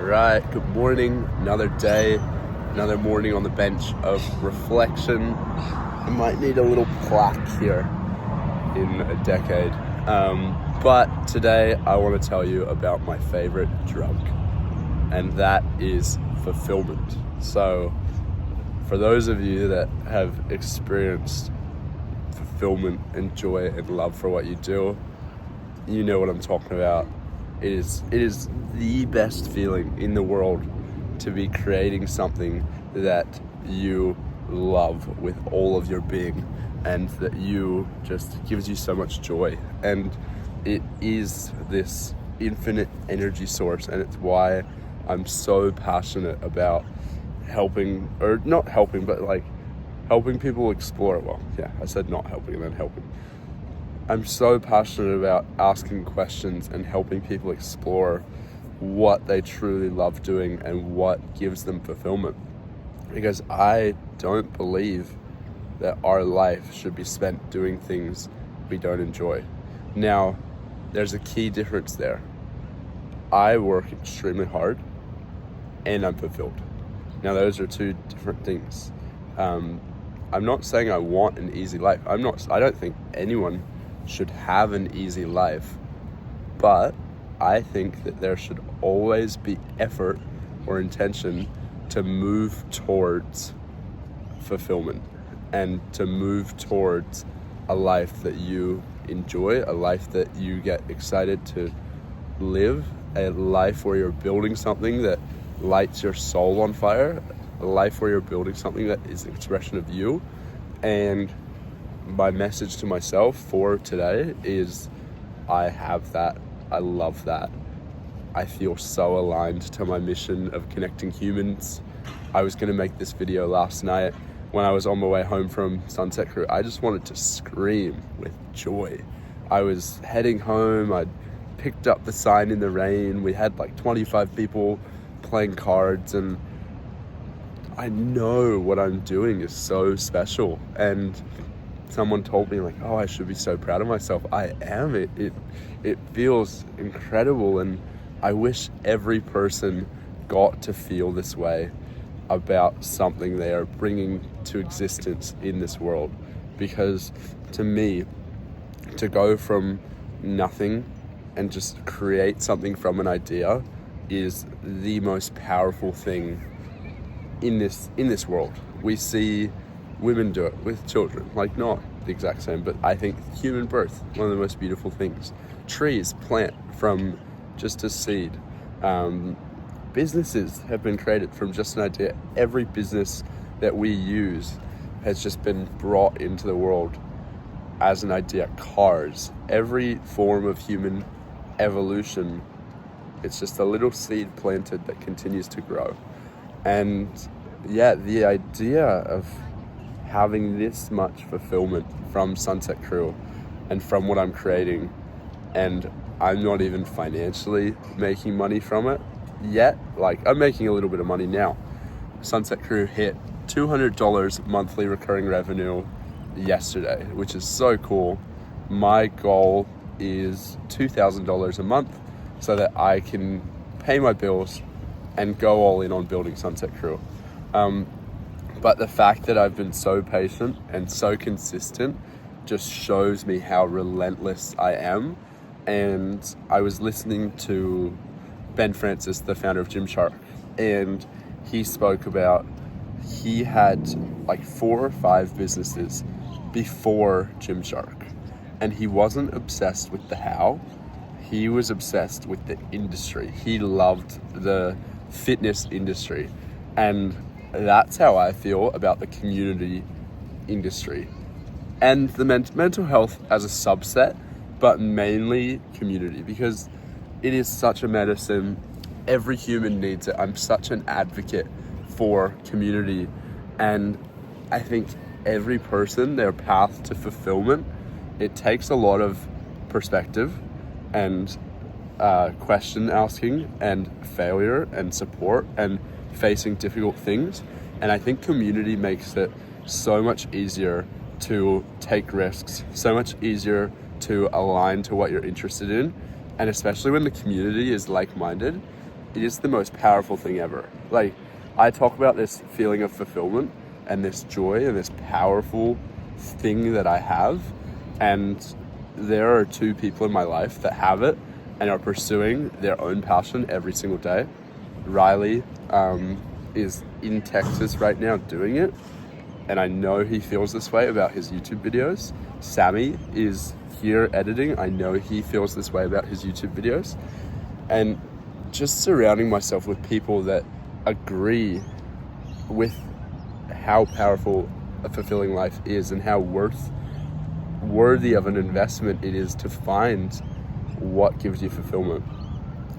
Right, good morning, another day, another morning on the bench of reflection. I might need a little plaque here in a decade. But today I want to tell you about my favorite drug, and that is fulfillment. So for those of you that have experienced fulfillment and joy and love for what you do, you know what I'm talking about. It is the best feeling in the world to be creating something that you love with all of your being, and that you just gives you so much joy. And it is this infinite energy source, and it's why I'm so passionate about helping people explore it. Well, yeah, I said not helping and then helping. I'm so passionate about asking questions and helping people explore what they truly love doing and what gives them fulfillment. Because I don't believe that our life should be spent doing things we don't enjoy. Now, there's a key difference there. I work extremely hard and I'm fulfilled. Now, those are two different things. I'm not saying I want an easy life. I don't think anyone should have an easy life, but I think that there should always be effort or intention to move towards fulfillment and to move towards a life that you enjoy, a life that you get excited to live, a life where you're building something that lights your soul on fire, a life where you're building something that is an expression of you. And my message to myself for today is I have that. I love that. I feel so aligned to my mission of connecting humans. I was going to make this video last night when I was on my way home from Sunset Crew. I just wanted to scream with joy. I was heading home. I'd picked up the sign in the rain. We had like 25 people playing cards, and I know what I'm doing is so special. And someone told me, like, oh, I should be so proud of myself. I am. It feels incredible, and I wish every person got to feel this way about something they are bringing to existence in this world. Because to me, to go from nothing and just create something from an idea is the most powerful thing in this world. We see women do it with children, like not the exact same, but I think human birth, one of the most beautiful things. Trees plant from just a seed. Businesses have been created from just an idea. Every business that we use has just been brought into the world as an idea. Cars, every form of human evolution, it's just a little seed planted that continues to grow. And yeah, the idea of having this much fulfillment from Sunset Crew and from what I'm creating, and I'm not even financially making money from it yet. Like, I'm making a little bit of money now. Sunset Crew hit $200 monthly recurring revenue yesterday, which is so cool. My goal is $2,000 a month so that I can pay my bills and go all in on building Sunset Crew. But the fact that I've been so patient and so consistent just shows me how relentless I am. And I was listening to Ben Francis, the founder of Gymshark, and he spoke about he had like 4 or 5 businesses before Gymshark, and he wasn't obsessed with the how. He was obsessed with the industry. He loved the fitness industry, and that's how I feel about the community industry and the mental health as a subset, but mainly community, because it is such a medicine. Every human needs it. I'm such an advocate for community, and I think every person, their path to fulfillment, it takes a lot of perspective and question asking and failure and support and facing difficult things. And I think community makes it so much easier to take risks, so much easier to align to what you're interested in. And especially when the community is like-minded, it is the most powerful thing ever. Like, I talk about this feeling of fulfillment and this joy and this powerful thing that I have, and there are two people in my life that have it and are pursuing their own passion every single day. Riley is in Texas right now doing it, and I know he feels this way about his YouTube videos. Sammy is here editing. I know he feels this way about his YouTube videos. And just surrounding myself with people that agree with how powerful a fulfilling life is and how worthy of an investment it is to find what gives you fulfillment.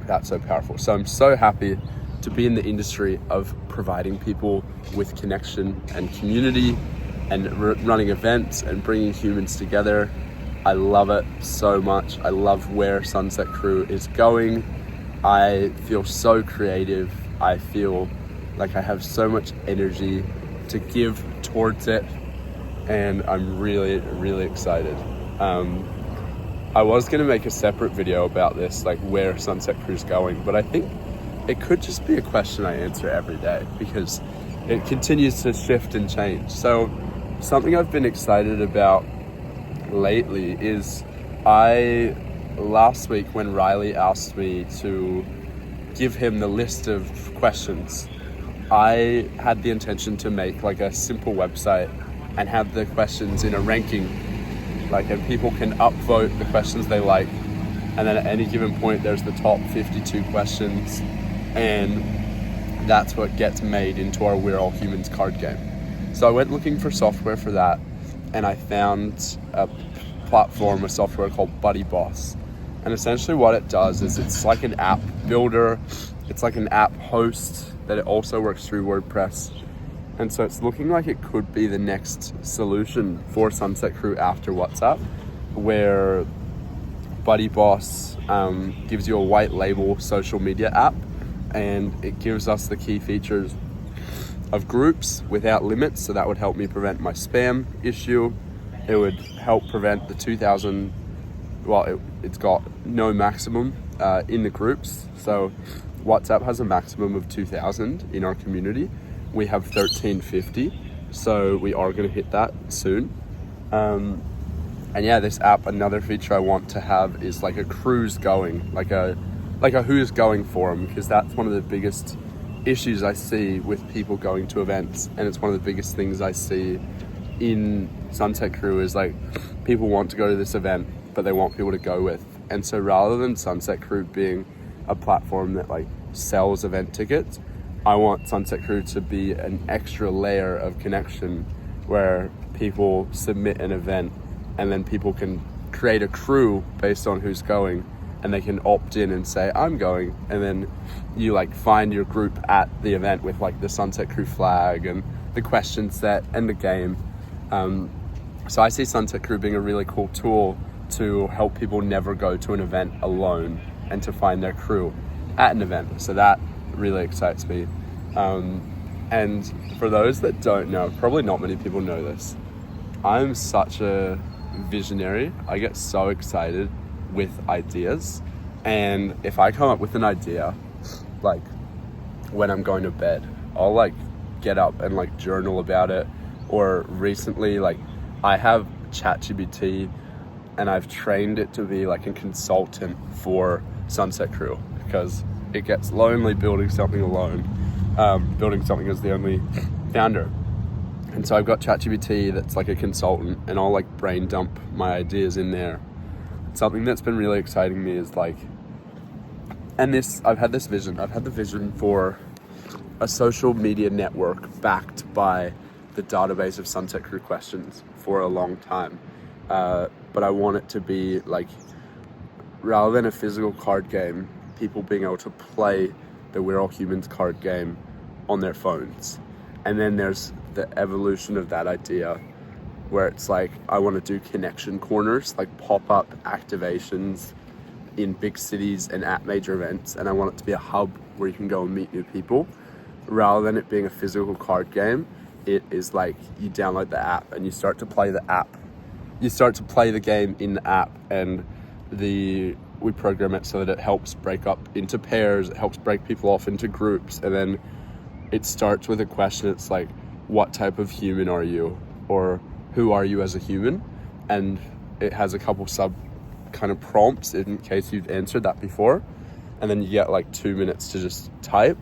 That's so powerful. So I'm so happy to be in the industry of providing people with connection and community and running events and bringing humans together. I love it so much. I love where Sunset Crew is going. I feel so creative. I feel like I have so much energy to give towards it, and I'm really, really excited. I was going to make a separate video about this, like where Sunset Crew's going, but I think it could just be a question I answer every day because it continues to shift and change. So something I've been excited about lately is last week when Riley asked me to give him the list of questions, I had the intention to make like a simple website and have the questions in a ranking, and people can upvote the questions they like, and then at any given point there's the top 52 questions, and that's what gets made into our We're All Humans card game. So I went looking for software for that, and I found a software called Buddy Boss. And essentially what it does is it's like an app builder, it's like an app host that it also works through WordPress. And so it's looking like it could be the next solution for Sunset Crew after WhatsApp, where Buddy Boss gives you a white label social media app, and it gives us the key features of groups without limits. So that would help me prevent my spam issue. It would help prevent the 2,000, it's got no maximum in the groups. So WhatsApp has a maximum of 2,000 in our community. We have 1,350, so we are going to hit that soon. And yeah, this app, another feature I want to have is like a cruise going, like a who's going forum, because that's one of the biggest issues I see with people going to events, and it's one of the biggest things I see in Sunset Crew is like people want to go to this event, but they want people to go with. And so rather than Sunset Crew being a platform that like sells event tickets, I want Sunset Crew to be an extra layer of connection where people submit an event and then people can create a crew based on who's going, and they can opt in and say, I'm going. And then you like find your group at the event with like the Sunset Crew flag and the question set and the game. So I see Sunset Crew being a really cool tool to help people never go to an event alone and to find their crew at an event. So that really excites me. And for those that don't know, probably not many people know this, I'm such a visionary. I get so excited with ideas, and if I come up with an idea, like when I'm going to bed, I'll like get up and like journal about it. Or recently, like I have ChatGPT and I've trained it to be like a consultant for Sunset Crew because it gets lonely building something alone, building something as the only founder. And so I've got ChatGPT that's like a consultant, and I'll like brain dump my ideas in there. Something that's been really exciting me is like, I've had the vision for a social media network backed by the database of Sunset Crew questions for a long time. But I want it to be like, rather than a physical card game, people being able to play the We're All Humans card game on their phones. And then there's the evolution of that idea where it's like, I want to do connection corners, like pop-up activations in big cities and at major events. And I want it to be a hub where you can go and meet new people. Rather than it being a physical card game, it is like you download the app and you start to play the app. You start to play the game in the app, and the we program it so that it helps break up into pairs, it helps break people off into groups, and then it starts with a question. It's like, what type of human are you? Or who are you as a human? And it has a couple sub kind of prompts in case you've answered that before. And then you get like 2 minutes to just type.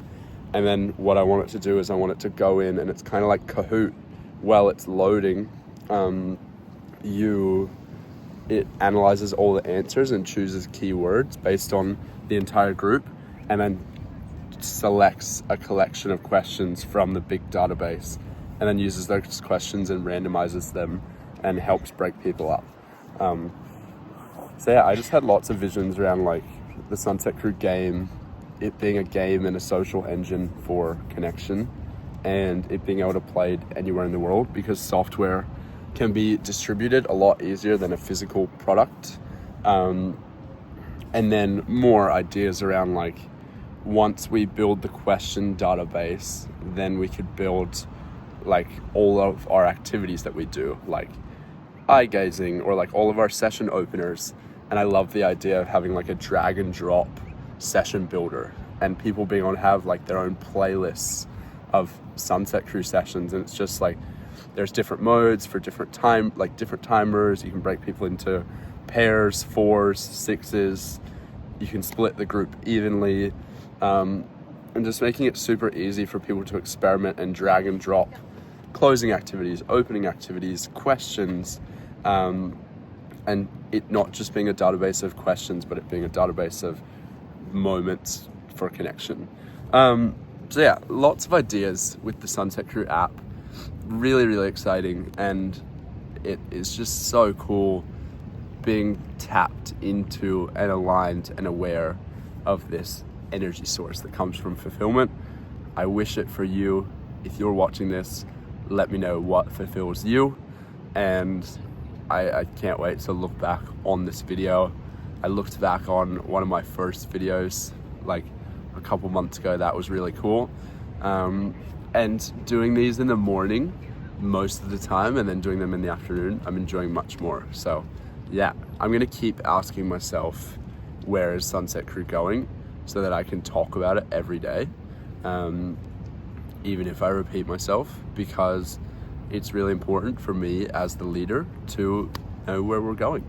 And then what I want it to do is I want it to go in, and it's kind of like Kahoot. While it's loading, it analyzes all the answers and chooses keywords based on the entire group, and then selects a collection of questions from the big database, and then uses those questions and randomizes them and helps break people up. So yeah, I just had lots of visions around like the Sunset Crew game, it being a game and a social engine for connection, and it being able to play anywhere in the world, because software can be distributed a lot easier than a physical product. And then more ideas around like, once we build the question database, then we could build like all of our activities that we do, like eye gazing, or like all of our session openers. And I love the idea of having like a drag and drop session builder, and people being able to have like their own playlists of Sunset Crew sessions. And it's just like, there's different modes for different timers. You can break people into pairs, 4s, 6s. You can split the group evenly, and just making it super easy for people to experiment and drag and drop closing activities, opening activities, questions, and it not just being a database of questions, but it being a database of moments for connection. So yeah, lots of ideas with the Sunset Crew app. Really, really exciting, and it is just so cool being tapped into and aligned and aware of this energy source that comes from fulfillment. I wish it for you. If you're watching this, let me know what fulfills you, and I can't wait to look back on this video. I looked back on one of my first videos like a couple months ago. That was really cool. And doing these in the morning most of the time, and then doing them in the afternoon, I'm enjoying much more. So yeah, I'm gonna keep asking myself, where is Sunset Crew going, so that I can talk about it every day, even if I repeat myself, because it's really important for me as the leader to know where we're going.